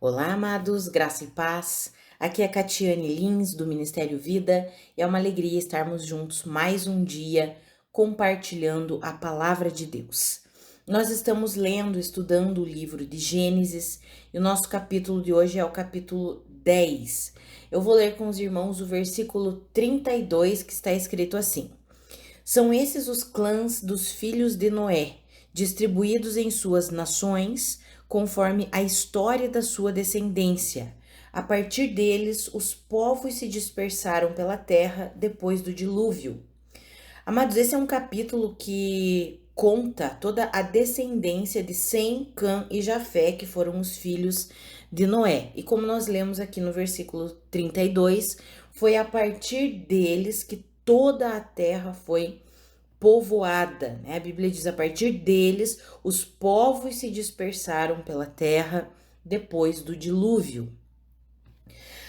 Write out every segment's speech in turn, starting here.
Olá, amados, graça e paz. Aqui é Catiane Lins, do Ministério Vida, e é uma alegria estarmos juntos mais um dia compartilhando a palavra de Deus. Nós estamos lendo, estudando o livro de Gênesis, e o nosso capítulo de hoje é o capítulo 10. Eu vou ler com os irmãos o versículo 32, que está escrito assim: São esses os clãs dos filhos de Noé, distribuídos em suas nações, conforme a história da sua descendência. A partir deles, os povos se dispersaram pela terra depois do dilúvio. Amados, esse é um capítulo que conta toda a descendência de Sem, Cã e Jafé, que foram os filhos de Noé. E como nós lemos aqui no versículo 32, foi a partir deles que toda a terra foi povoada, né? A Bíblia diz: a partir deles, os povos se dispersaram pela terra depois do dilúvio.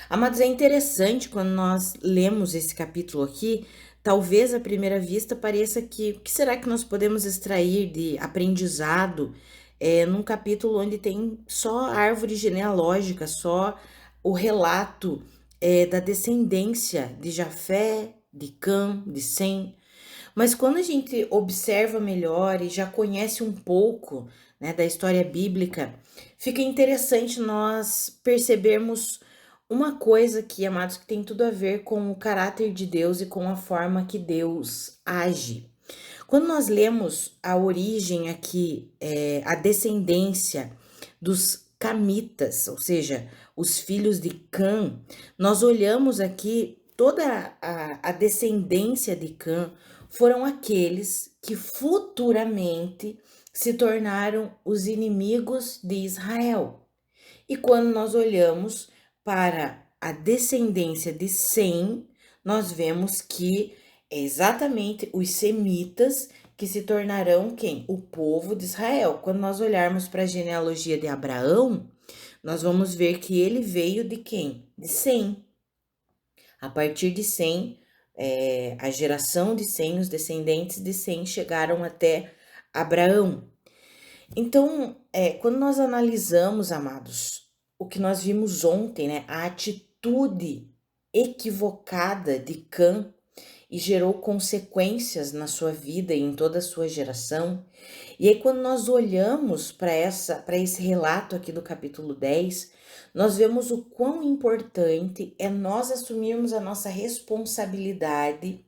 Amados, é interessante quando nós lemos esse capítulo aqui, talvez à primeira vista pareça que o que será que nós podemos extrair de aprendizado num capítulo onde tem só árvore genealógica, só o relato da descendência de Jafé, de Cã, de Sem. Mas quando a gente observa melhor e já conhece um pouco, né, da história bíblica, fica interessante nós percebermos uma coisa aqui, amados, que tem tudo a ver com o caráter de Deus e com a forma que Deus age. Quando nós lemos a origem aqui, a descendência dos Camitas, ou seja, os filhos de Cã, nós olhamos aqui toda a descendência de Cã foram aqueles que futuramente se tornaram os inimigos de Israel. E quando nós olhamos para a descendência de Sem, nós vemos que é exatamente os semitas que se tornarão quem? O povo de Israel. Quando nós olharmos para a genealogia de Abraão, nós vamos ver que ele veio de quem? De Sem. A partir de Sem, a geração de Sem, os descendentes de Sem chegaram até Abraão. Então, quando nós analisamos, amados, o que nós vimos ontem, né, a atitude equivocada de Cã e gerou consequências na sua vida e em toda a sua geração. E aí, quando nós olhamos para esse relato aqui do capítulo 10, nós vemos o quão importante é nós assumirmos a nossa responsabilidade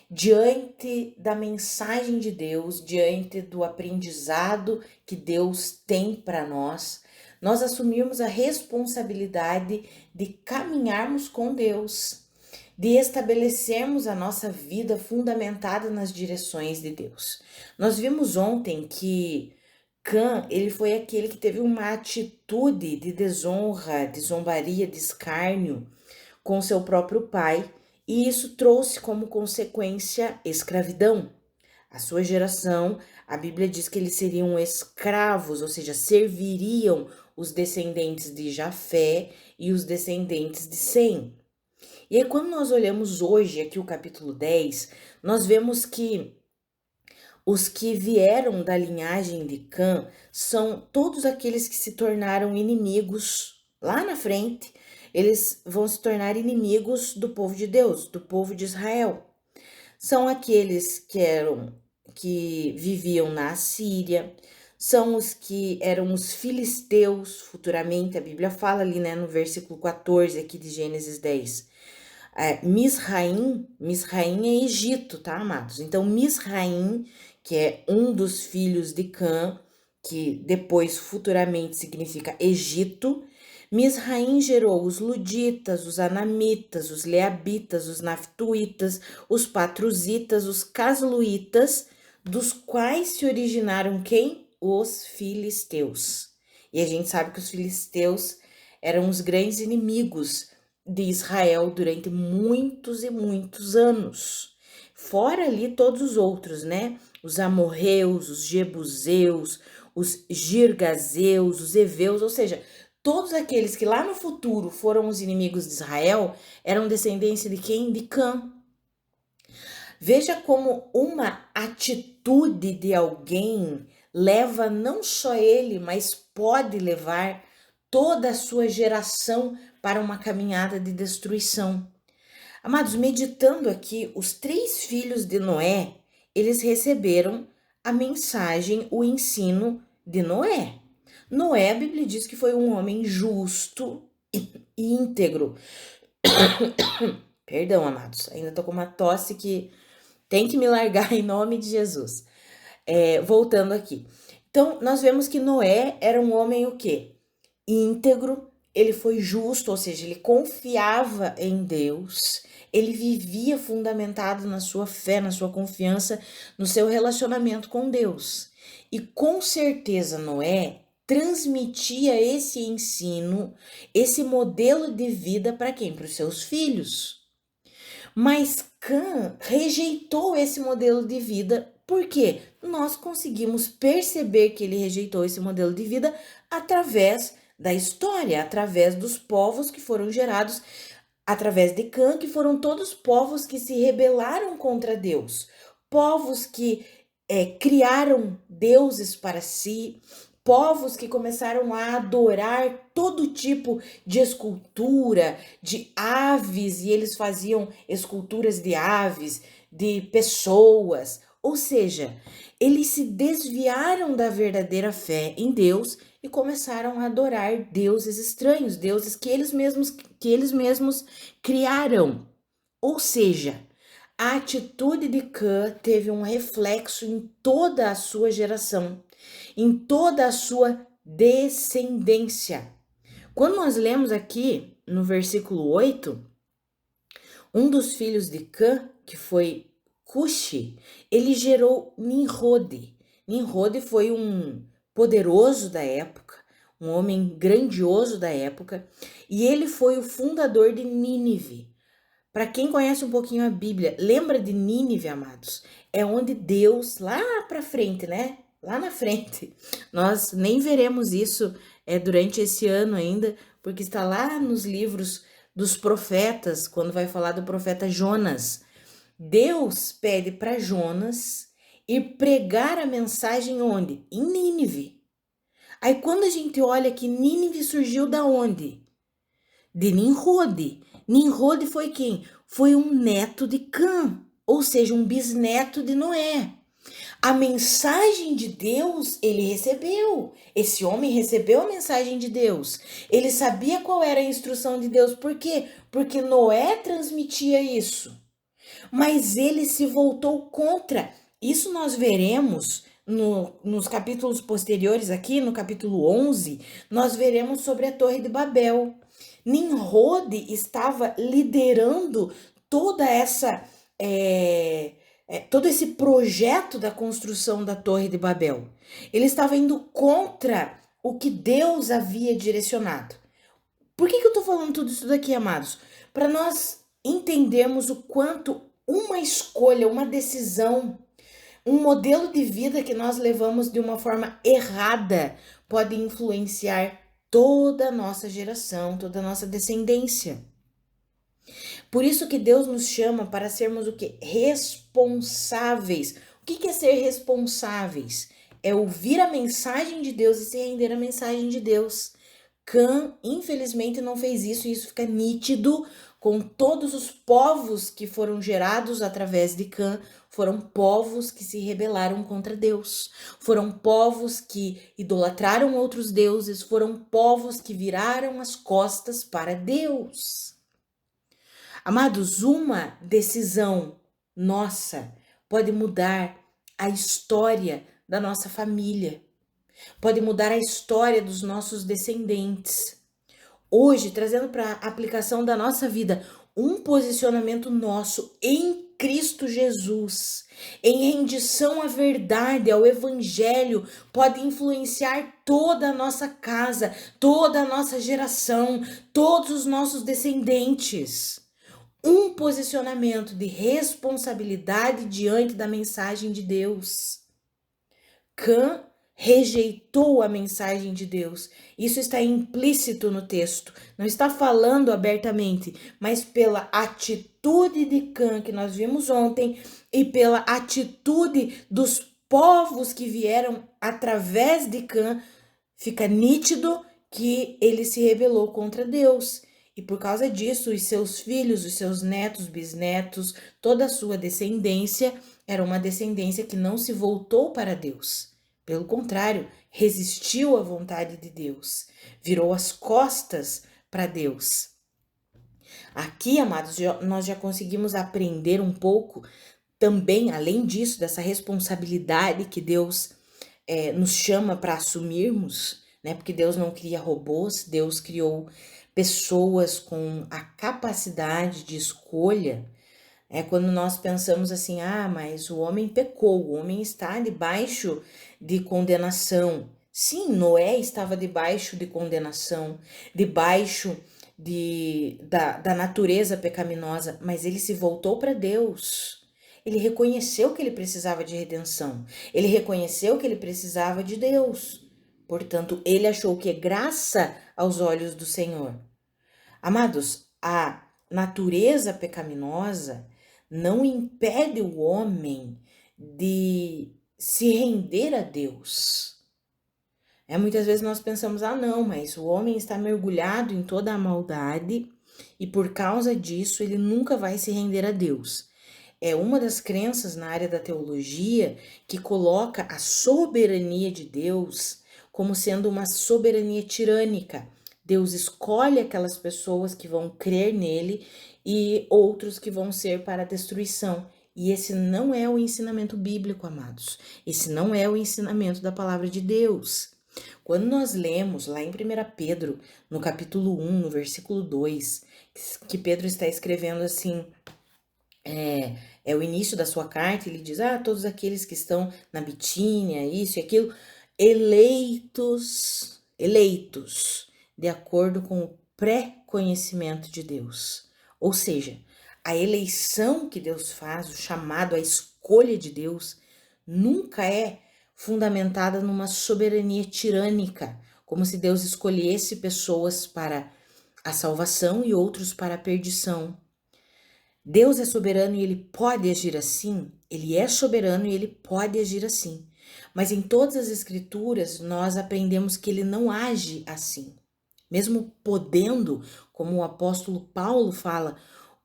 diante da mensagem de Deus, diante do aprendizado que Deus tem para nós assumirmos a responsabilidade de caminharmos com Deus, de estabelecermos a nossa vida fundamentada nas direções de Deus. Nós vimos ontem que Cã, ele foi aquele que teve uma atitude de desonra, de zombaria, de escárnio com seu próprio pai, e isso trouxe como consequência escravidão. A sua geração, a Bíblia diz que eles seriam escravos, ou seja, serviriam os descendentes de Jafé e os descendentes de Sem. E aí, quando nós olhamos hoje aqui o capítulo 10, nós vemos que os que vieram da linhagem de Cã são todos aqueles que se tornaram inimigos lá na frente. Eles vão se tornar inimigos do povo de Deus, do povo de Israel. São aqueles que viviam na Assíria, são os que eram os filisteus, futuramente a Bíblia fala ali, né, no versículo 14 aqui de Gênesis 10. Misraim é Egito, tá, amados? Então, Misraim, que é um dos filhos de Cã, que depois futuramente significa Egito, Misraim gerou os luditas, os anamitas, os leabitas, os naftuítas, os patruzitas, os casluítas, dos quais se originaram quem? Os filisteus. E a gente sabe que os filisteus eram os grandes inimigos de Israel durante muitos e muitos anos. Fora ali todos os outros, né? Os amorreus, os jebuseus, os girgazeus, os heveus, ou seja, todos aqueles que lá no futuro foram os inimigos de Israel eram descendência de quem? De Cã. Veja como uma atitude de alguém leva não só ele, mas pode levar toda a sua geração para uma caminhada de destruição. Amados, meditando aqui, os 3 filhos de Noé, eles receberam a mensagem, o ensino de Noé. Noé, a Bíblia diz que foi um homem justo e íntegro. Perdão, amados, ainda tô com uma tosse que tem que me largar em nome de Jesus. Voltando aqui. Então, nós vemos que Noé era um homem o quê? Íntegro, ele foi justo, ou seja, ele confiava em Deus, ele vivia fundamentado na sua fé, na sua confiança, no seu relacionamento com Deus. E com certeza Noé transmitia esse ensino, esse modelo de vida para quem? Para os seus filhos. Mas Cã rejeitou esse modelo de vida. Por quê? Nós conseguimos perceber que ele rejeitou esse modelo de vida através da história, através dos povos que foram gerados, através de Cã, que foram todos povos que se rebelaram contra Deus, povos que criaram deuses para si, povos que começaram a adorar todo tipo de escultura, de aves, e eles faziam esculturas de aves, de pessoas, ou seja, eles se desviaram da verdadeira fé em Deus e começaram a adorar deuses estranhos, deuses que eles mesmos criaram. Ou seja, a atitude de Cã teve um reflexo em toda a sua geração, em toda a sua descendência. Quando nós lemos aqui no versículo 8, um dos filhos de Cã, que foi Cuxi, ele gerou Nimrod. Nimrod foi um poderoso da época, um homem grandioso da época, e ele foi o fundador de Nínive. Para quem conhece um pouquinho a Bíblia, lembra de Nínive, amados? É onde Deus, lá para frente, né? Lá na frente. Nós nem veremos isso durante esse ano ainda, porque está lá nos livros dos profetas, quando vai falar do profeta Jonas. Deus pede para Jonas ir pregar a mensagem onde? Em Nínive. Aí quando a gente olha que Nínive surgiu da onde? De Nimrod. Nimrod foi quem? Foi um neto de Cã, ou seja, um bisneto de Noé. A mensagem de Deus ele recebeu. Esse homem recebeu a mensagem de Deus. Ele sabia qual era a instrução de Deus. Por quê? Porque Noé transmitia isso. Mas ele se voltou contra. Isso nós veremos nos capítulos posteriores aqui, no capítulo 11, nós veremos sobre a Torre de Babel. Nimrod estava liderando toda essa todo esse projeto da construção da Torre de Babel. Ele estava indo contra o que Deus havia direcionado. Por que eu estou falando tudo isso daqui, amados? Para nós entendermos o quanto uma escolha, uma decisão, um modelo de vida que nós levamos de uma forma errada pode influenciar toda a nossa geração, toda a nossa descendência. Por isso que Deus nos chama para sermos o quê? Responsáveis. O que é ser responsáveis? É ouvir a mensagem de Deus e se render à mensagem de Deus. Cã, infelizmente, não fez isso e isso fica nítido com todos os povos que foram gerados através de Cã. Foram povos que se rebelaram contra Deus. Foram povos que idolatraram outros deuses. Foram povos que viraram as costas para Deus. Amados, uma decisão nossa pode mudar a história da nossa família, pode mudar a história dos nossos descendentes. Hoje, trazendo para a aplicação da nossa vida, um posicionamento nosso em Cristo Jesus, em rendição à verdade, ao Evangelho, pode influenciar toda a nossa casa, toda a nossa geração, todos os nossos descendentes. Um posicionamento de responsabilidade diante da mensagem de Deus. Cã rejeitou a mensagem de Deus. Isso está implícito no texto. Não está falando abertamente, mas pela atitude de Cã que nós vimos ontem e pela atitude dos povos que vieram através de Cã, fica nítido que ele se rebelou contra Deus. E por causa disso, os seus filhos, os seus netos, bisnetos, toda a sua descendência era uma descendência que não se voltou para Deus. Pelo contrário, resistiu à vontade de Deus, virou as costas para Deus. Aqui, amados, nós já conseguimos aprender um pouco também, além disso, dessa responsabilidade que Deus nos chama para assumirmos, né? Porque Deus não cria robôs, Deus criou pessoas com a capacidade de escolha. É quando nós pensamos assim, mas o homem pecou, o homem está debaixo de condenação. Sim, Noé estava debaixo de condenação, debaixo da natureza pecaminosa, mas ele se voltou para Deus. Ele reconheceu que ele precisava de redenção. Ele reconheceu que ele precisava de Deus. Portanto, ele achou que é graça aos olhos do Senhor. Amados, a natureza pecaminosa não impede o homem de se render a Deus. Muitas vezes nós pensamos, não, mas o homem está mergulhado em toda a maldade e por causa disso ele nunca vai se render a Deus. É uma das crenças na área da teologia que coloca a soberania de Deus como sendo uma soberania tirânica. Deus escolhe aquelas pessoas que vão crer nele e outros que vão ser para a destruição. E esse não é o ensinamento bíblico, amados. Esse não é o ensinamento da palavra de Deus. Quando nós lemos lá em 1 Pedro, no capítulo 1, no versículo 2, que Pedro está escrevendo assim, é o início da sua carta, ele diz, todos aqueles que estão na Bitínia, isso e aquilo, eleitos, de acordo com o pré-conhecimento de Deus. Ou seja, a eleição que Deus faz, o chamado, a escolha de Deus, nunca é fundamentada numa soberania tirânica, como se Deus escolhesse pessoas para a salvação e outros para a perdição. Deus é soberano e ele pode agir assim? Ele é soberano e ele pode agir assim. Mas em todas as escrituras nós aprendemos que ele não age assim. Mesmo podendo, como o apóstolo Paulo fala,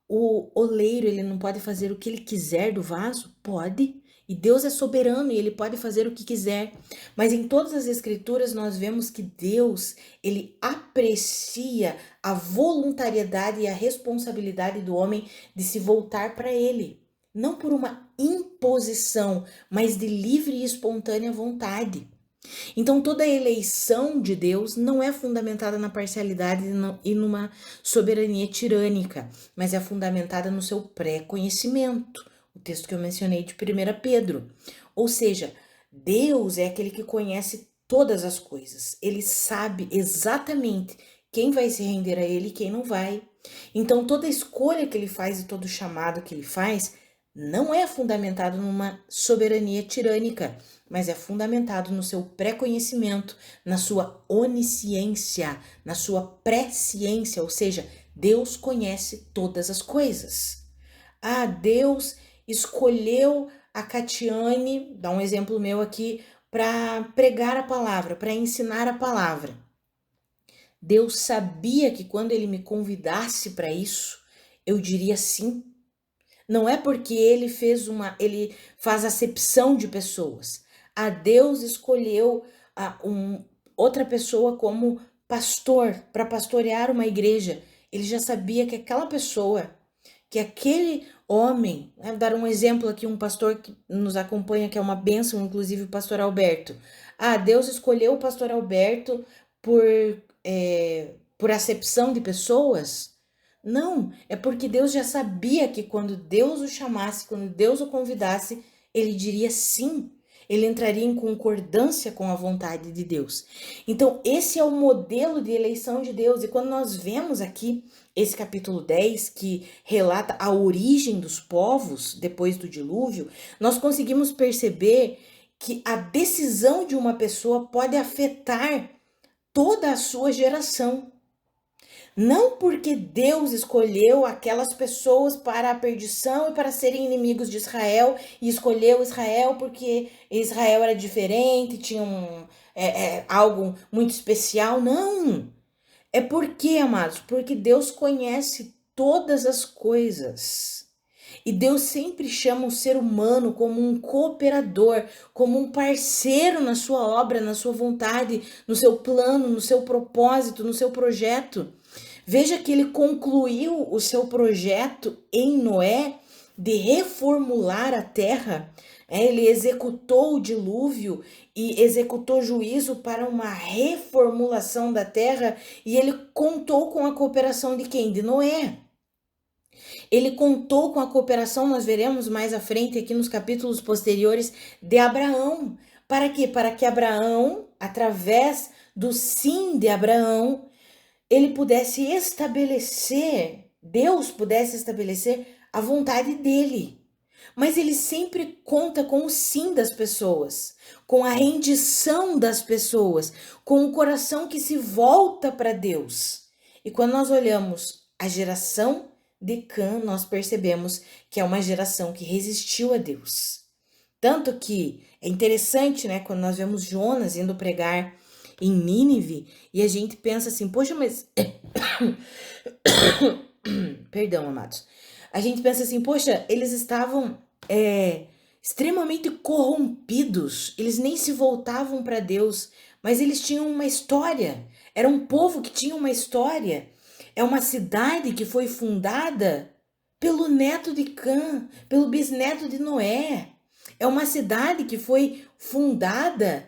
o oleiro ele não pode fazer o que ele quiser do vaso? Pode. E Deus é soberano e ele pode fazer o que quiser. Mas em todas as escrituras nós vemos que Deus, ele aprecia a voluntariedade e a responsabilidade do homem de se voltar para ele. Não por uma imposição, mas de livre e espontânea vontade. Então toda a eleição de Deus não é fundamentada na parcialidade e numa soberania tirânica, mas é fundamentada no seu pré-conhecimento. O texto que eu mencionei de 1 Pedro. Ou seja, Deus é aquele que conhece todas as coisas. Ele sabe exatamente quem vai se render a ele e quem não vai. Então toda escolha que ele faz e todo chamado que ele faz não é fundamentado numa soberania tirânica, mas é fundamentado no seu pré-conhecimento, na sua onisciência, na sua presciência, ou seja, Deus conhece todas as coisas. Deus escolheu a Catiane, dá um exemplo meu aqui, para pregar a palavra, para ensinar a palavra. Deus sabia que quando ele me convidasse para isso, eu diria sim. Não é porque ele faz acepção de pessoas. Deus escolheu outra pessoa como pastor para pastorear uma igreja. Ele já sabia que aquela pessoa, que aquele homem, vou dar um exemplo aqui, um pastor que nos acompanha, que é uma bênção, inclusive o pastor Alberto. Deus escolheu o pastor Alberto por acepção de pessoas? Não, é porque Deus já sabia que quando Deus o chamasse, quando Deus o convidasse, ele diria sim. Ele entraria em concordância com a vontade de Deus. Então, esse é o modelo de eleição de Deus. E quando nós vemos aqui esse capítulo 10, que relata a origem dos povos depois do dilúvio, nós conseguimos perceber que a decisão de uma pessoa pode afetar toda a sua geração. Não porque Deus escolheu aquelas pessoas para a perdição e para serem inimigos de Israel, e escolheu Israel porque Israel era diferente, tinha é algo muito especial. Não! É porque, amados, porque Deus conhece todas as coisas. E Deus sempre chama o ser humano como um cooperador, como um parceiro na sua obra, na sua vontade, no seu plano, no seu propósito, no seu projeto. Veja que ele concluiu o seu projeto em Noé de reformular a terra. Ele executou o dilúvio e executou juízo para uma reformulação da terra, e ele contou com a cooperação de quem? De Noé. Ele contou com a cooperação, nós veremos mais à frente aqui nos capítulos posteriores, de Abraão. Para quê? Para que Abraão, através do sim de Abraão, ele pudesse estabelecer, Deus pudesse estabelecer a vontade dele. Mas ele sempre conta com o sim das pessoas, com a rendição das pessoas, com o coração que se volta para Deus. E quando nós olhamos a geração de Cã, nós percebemos que é uma geração que resistiu a Deus. Tanto que é interessante, né, quando nós vemos Jonas indo pregar em Nínive e a gente pensa assim, poxa, mas perdão, amados. A gente pensa assim, poxa, eles estavam extremamente corrompidos, eles nem se voltavam para Deus, mas eles tinham uma história. Era um povo que tinha uma história. É uma cidade que foi fundada pelo neto de Cã, pelo bisneto de Noé. É uma cidade que foi fundada,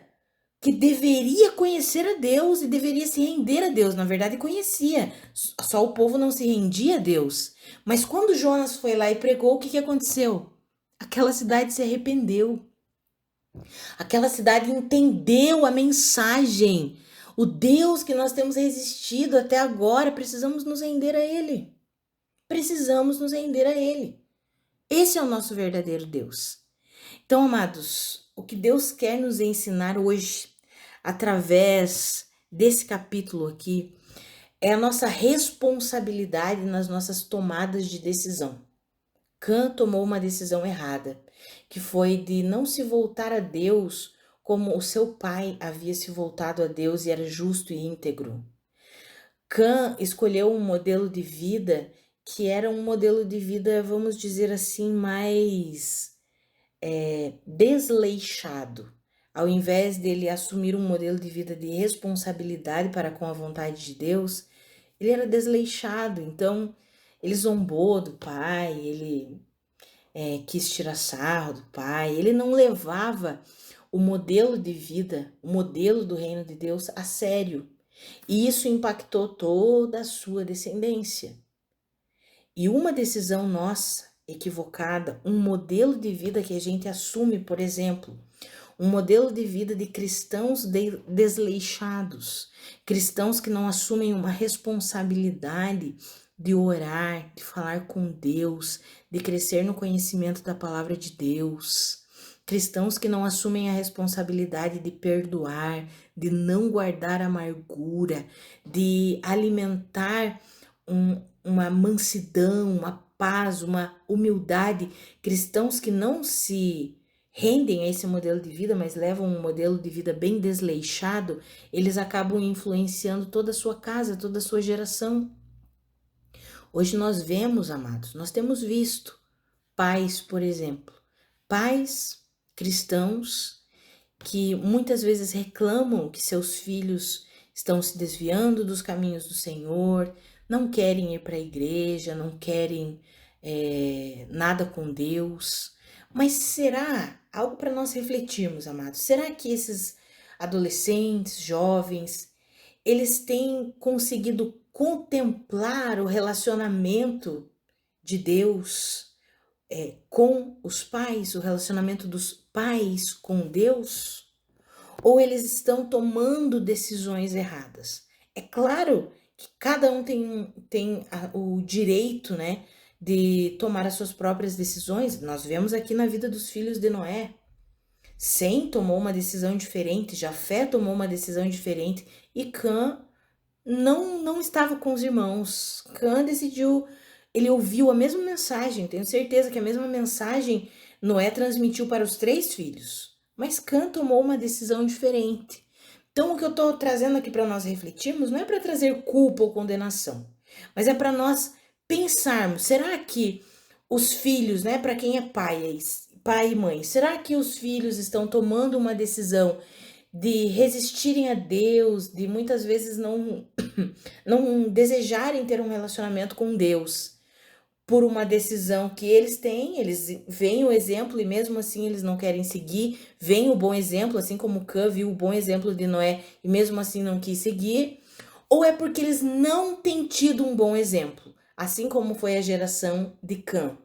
que deveria conhecer a Deus e deveria se render a Deus. Na verdade, conhecia, só o povo não se rendia a Deus. Mas quando Jonas foi lá e pregou, o que aconteceu? Aquela cidade se arrependeu. Aquela cidade entendeu a mensagem. O Deus que nós temos resistido até agora, precisamos nos render a Ele. Precisamos nos render a Ele. Esse é o nosso verdadeiro Deus. Então, amados, o que Deus quer nos ensinar hoje, através desse capítulo aqui, é a nossa responsabilidade nas nossas tomadas de decisão. Cã tomou uma decisão errada, que foi de não se voltar a Deus como o seu pai havia se voltado a Deus e era justo e íntegro. Cã escolheu um modelo de vida que era um modelo de vida, vamos dizer assim, mais desleixado. Ao invés dele assumir um modelo de vida de responsabilidade para com a vontade de Deus, ele era desleixado. Então, ele zombou do pai, ele quis tirar sarro do pai, ele não levava o modelo de vida, o modelo do reino de Deus a sério. E isso impactou toda a sua descendência. E uma decisão nossa equivocada, um modelo de vida que a gente assume, por exemplo, um modelo de vida de cristãos desleixados, cristãos que não assumem uma responsabilidade de orar, de falar com Deus, de crescer no conhecimento da palavra de Deus. Cristãos que não assumem a responsabilidade de perdoar, de não guardar amargura, de alimentar uma mansidão, uma paz, uma humildade. Cristãos que não se rendem a esse modelo de vida, mas levam um modelo de vida bem desleixado, eles acabam influenciando toda a sua casa, toda a sua geração. Hoje nós vemos, amados, nós temos visto pais, por exemplo, pais cristãos que muitas vezes reclamam que seus filhos estão se desviando dos caminhos do Senhor, não querem ir para a igreja, não querem nada com Deus. Mas será algo para nós refletirmos, amados? Será que esses adolescentes, jovens, eles têm conseguido contemplar o relacionamento de Deus com os pais, o relacionamento dos pais com Deus? Ou eles estão tomando decisões erradas? É claro que cada um tem o direito, né, de tomar as suas próprias decisões. Nós vemos aqui na vida dos filhos de Noé. Sem tomou uma decisão diferente, Jafé tomou uma decisão diferente e Cã não estava com os irmãos. Cã decidiu, ele ouviu a mesma mensagem, tenho certeza que a mesma mensagem Noé transmitiu para os 3 filhos, mas Cã tomou uma decisão diferente. Então, o que eu estou trazendo aqui para nós refletirmos não é para trazer culpa ou condenação, mas é para nós pensarmos: será que os filhos, né, para quem é pai e mãe, será que os filhos estão tomando uma decisão de resistirem a Deus, de muitas vezes não, não desejarem ter um relacionamento com Deus? Por uma decisão que eles têm, eles veem o exemplo e mesmo assim eles não querem seguir, veem o bom exemplo, assim como Cã viu o bom exemplo de Noé e mesmo assim não quis seguir, ou é porque eles não têm tido um bom exemplo, assim como foi a geração de Cã.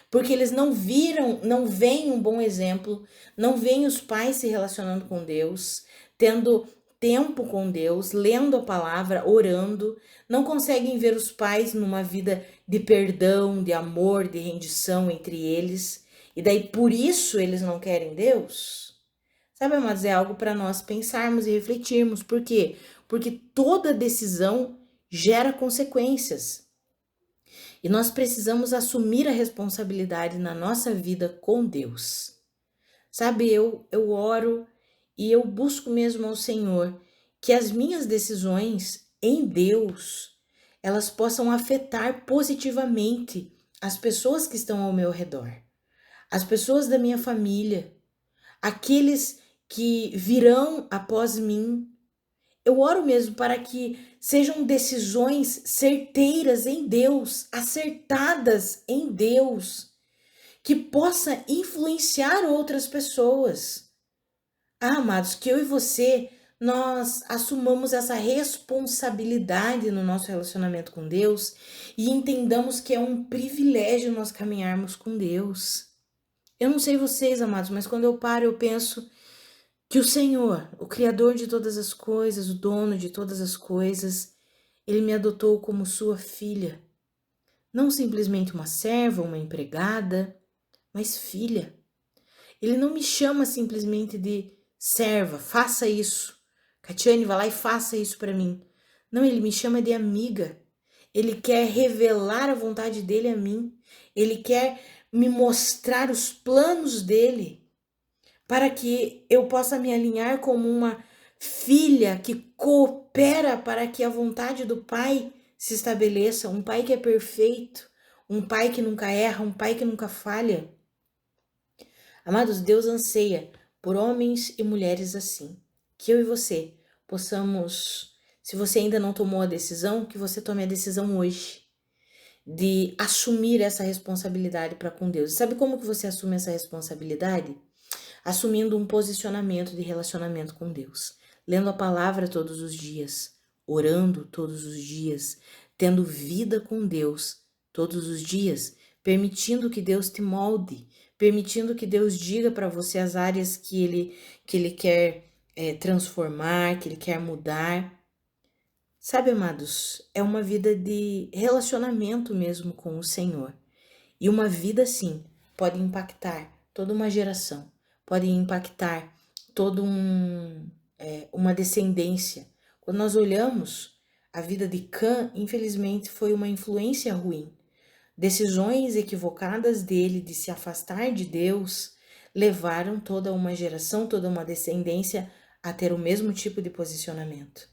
Porque eles não viram, não veem um bom exemplo, não veem os pais se relacionando com Deus, tendo tempo com Deus, lendo a palavra, orando, não conseguem ver os pais numa vida de perdão, de amor, de rendição entre eles, e daí por isso eles não querem Deus? Sabe, amados, é algo para nós pensarmos e refletirmos. Por quê? Porque toda decisão gera consequências. E nós precisamos assumir a responsabilidade na nossa vida com Deus. Sabe, eu oro e eu busco mesmo ao Senhor que as minhas decisões em Deus, elas possam afetar positivamente as pessoas que estão ao meu redor, as pessoas da minha família, aqueles que virão após mim. Eu oro mesmo para que sejam decisões certeiras em Deus, acertadas em Deus, que possa influenciar outras pessoas. Ah, amados, que eu e você nós assumamos essa responsabilidade no nosso relacionamento com Deus e entendamos que é um privilégio nós caminharmos com Deus. Eu não sei vocês, amados, mas quando eu paro, eu penso que o Senhor, o Criador de todas as coisas, o dono de todas as coisas, ele me adotou como sua filha. Não simplesmente uma serva, uma empregada, mas filha. Ele não me chama simplesmente de serva, faça isso. Catiane, vá lá e faça isso para mim. Não, ele me chama de amiga. Ele quer revelar a vontade dele a mim. Ele quer me mostrar os planos dele para que eu possa me alinhar como uma filha que coopera para que a vontade do Pai se estabeleça, um Pai que é perfeito, um Pai que nunca erra, um Pai que nunca falha. Amados, Deus anseia por homens e mulheres assim, que eu e você possamos, se você ainda não tomou a decisão, que você tome a decisão hoje de assumir essa responsabilidade para com Deus. E sabe como que você assume essa responsabilidade? Assumindo um posicionamento de relacionamento com Deus, lendo a palavra todos os dias, orando todos os dias, tendo vida com Deus todos os dias, permitindo que Deus te molde, permitindo que Deus diga para você as áreas que ele quer transformar, que ele quer mudar. Sabe, amados, é uma vida de relacionamento mesmo com o Senhor. E uma vida assim pode impactar toda uma geração, pode impactar toda uma descendência. Quando nós olhamos a vida de Cã, infelizmente foi uma influência ruim. Decisões equivocadas dele de se afastar de Deus levaram toda uma geração, toda uma descendência a ter o mesmo tipo de posicionamento.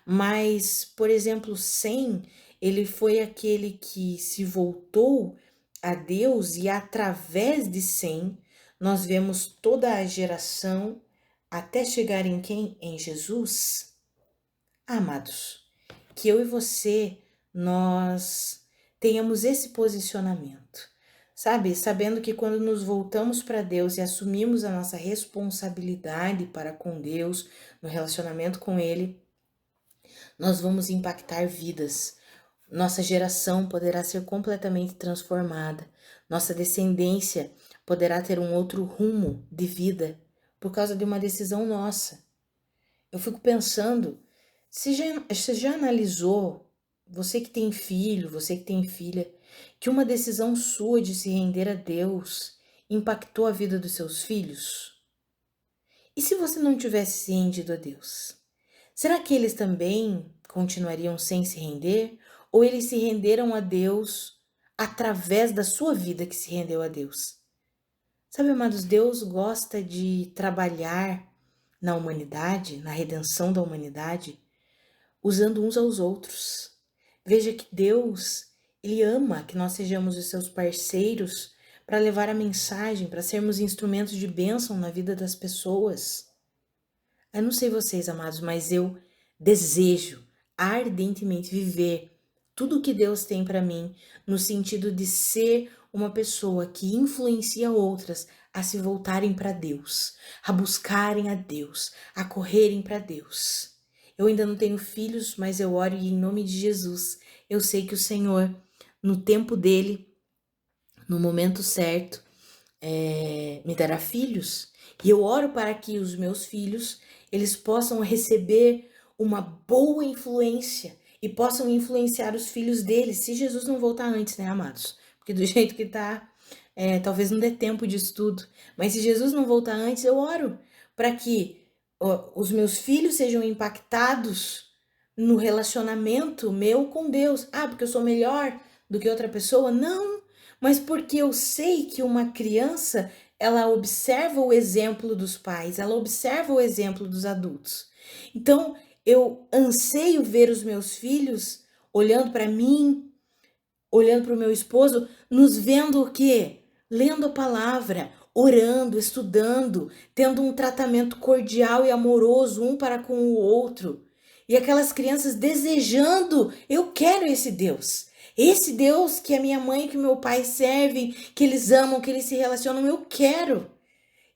Mas, por exemplo, Sem, ele foi aquele que se voltou a Deus e através de Sem, nós vemos toda a geração até chegar em quem? Em Jesus. Amados, que eu e você, nós tenhamos esse posicionamento, sabe? Sabendo que quando nos voltamos para Deus e assumimos a nossa responsabilidade para com Deus, no relacionamento com Ele, nós vamos impactar vidas. Nossa geração poderá ser completamente transformada. Nossa descendência poderá ter um outro rumo de vida por causa de uma decisão nossa. Eu fico pensando, você já analisou, você que tem filho, você que tem filha, que uma decisão sua de se render a Deus impactou a vida dos seus filhos? E se você não tivesse se rendido a Deus? Será que eles também continuariam sem se render? Ou eles se renderam a Deus através da sua vida que se rendeu a Deus? Sabe, amados, Deus gosta de trabalhar na humanidade, na redenção da humanidade, usando uns aos outros. Veja que Deus, Ele ama que nós sejamos os seus parceiros para levar a mensagem, para sermos instrumentos de bênção na vida das pessoas. Eu não sei vocês, amados, mas eu desejo ardentemente viver tudo o que Deus tem para mim, no sentido de ser uma pessoa que influencia outras a se voltarem para Deus, a buscarem a Deus, a correrem para Deus. Eu ainda não tenho filhos, mas eu oro e em nome de Jesus, eu sei que o Senhor, no tempo dele, no momento certo, me dará filhos. E eu oro para que os meus filhos, eles possam receber uma boa influência e possam influenciar os filhos deles, se Jesus não voltar antes, né, amados? Porque do jeito que tá, talvez não dê tempo disso tudo. Mas se Jesus não voltar antes, eu oro para que os meus filhos sejam impactados no relacionamento meu com Deus. Ah, porque eu sou melhor do que outra pessoa? Não, mas porque eu sei que uma criança, ela observa o exemplo dos pais, ela observa o exemplo dos adultos. Então, eu anseio ver os meus filhos olhando para mim, olhando para o meu esposo, nos vendo o quê? Lendo a palavra, orando, estudando, tendo um tratamento cordial e amoroso um para com o outro. E aquelas crianças desejando, eu quero esse Deus. Esse Deus que a minha mãe e que o meu pai servem, que eles amam, que eles se relacionam, eu quero.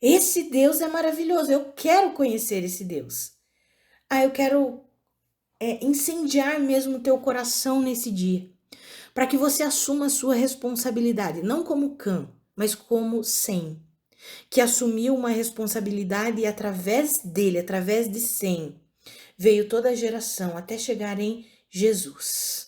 Esse Deus é maravilhoso, eu quero conhecer esse Deus. Eu quero incendiar mesmo o teu coração nesse dia, para que você assuma a sua responsabilidade, não como Cã, mas como Sem, que assumiu uma responsabilidade e através dele, através de Sem, veio toda a geração até chegar em Jesus.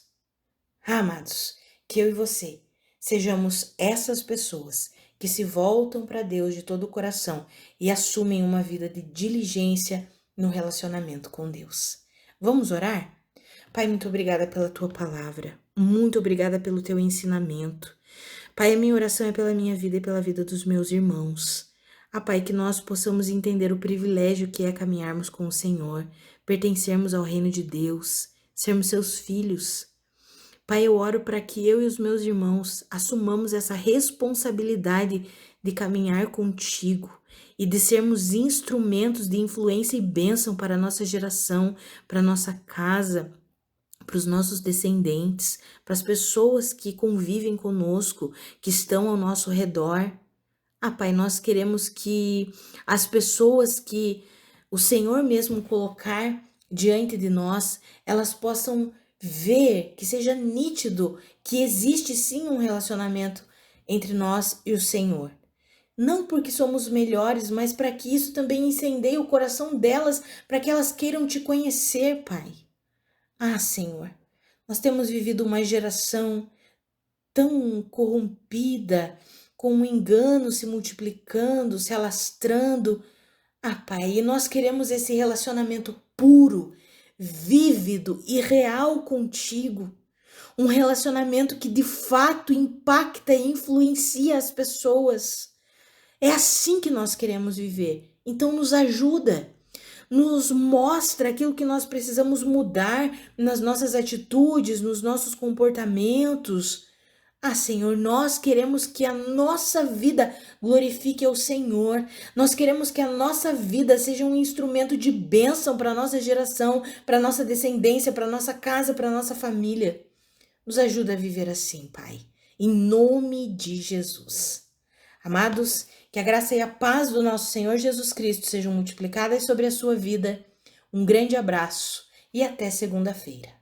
Amados, que eu e você sejamos essas pessoas que se voltam para Deus de todo o coração e assumem uma vida de diligência no relacionamento com Deus. Vamos orar? Pai, muito obrigada pela tua palavra. Muito obrigada pelo teu ensinamento. Pai, a minha oração é pela minha vida e pela vida dos meus irmãos. Pai, que nós possamos entender o privilégio que é caminharmos com o Senhor, pertencermos ao reino de Deus, sermos seus filhos. Pai, eu oro para que eu e os meus irmãos assumamos essa responsabilidade de caminhar contigo e de sermos instrumentos de influência e bênção para a nossa geração, para a nossa casa, para os nossos descendentes, para as pessoas que convivem conosco, que estão ao nosso redor. Pai, nós queremos que as pessoas que o Senhor mesmo colocar diante de nós, elas possam ver, que seja nítido que existe sim um relacionamento entre nós e o Senhor. Não porque somos melhores, mas para que isso também incendeie o coração delas, para que elas queiram te conhecer, Pai. Senhor, nós temos vivido uma geração tão corrompida, com o engano se multiplicando, se alastrando. Pai, e nós queremos esse relacionamento puro, vívido e real contigo. Um relacionamento que de fato impacta e influencia as pessoas. É assim que nós queremos viver. Então nos ajuda, nos mostra aquilo que nós precisamos mudar nas nossas atitudes, nos nossos comportamentos. Senhor, nós queremos que a nossa vida glorifique ao Senhor. Nós queremos que a nossa vida seja um instrumento de bênção para a nossa geração, para a nossa descendência, para a nossa casa, para a nossa família. Nos ajuda a viver assim, Pai, em nome de Jesus. Amados, que a graça e a paz do nosso Senhor Jesus Cristo sejam multiplicadas sobre a sua vida. Um grande abraço e até segunda-feira.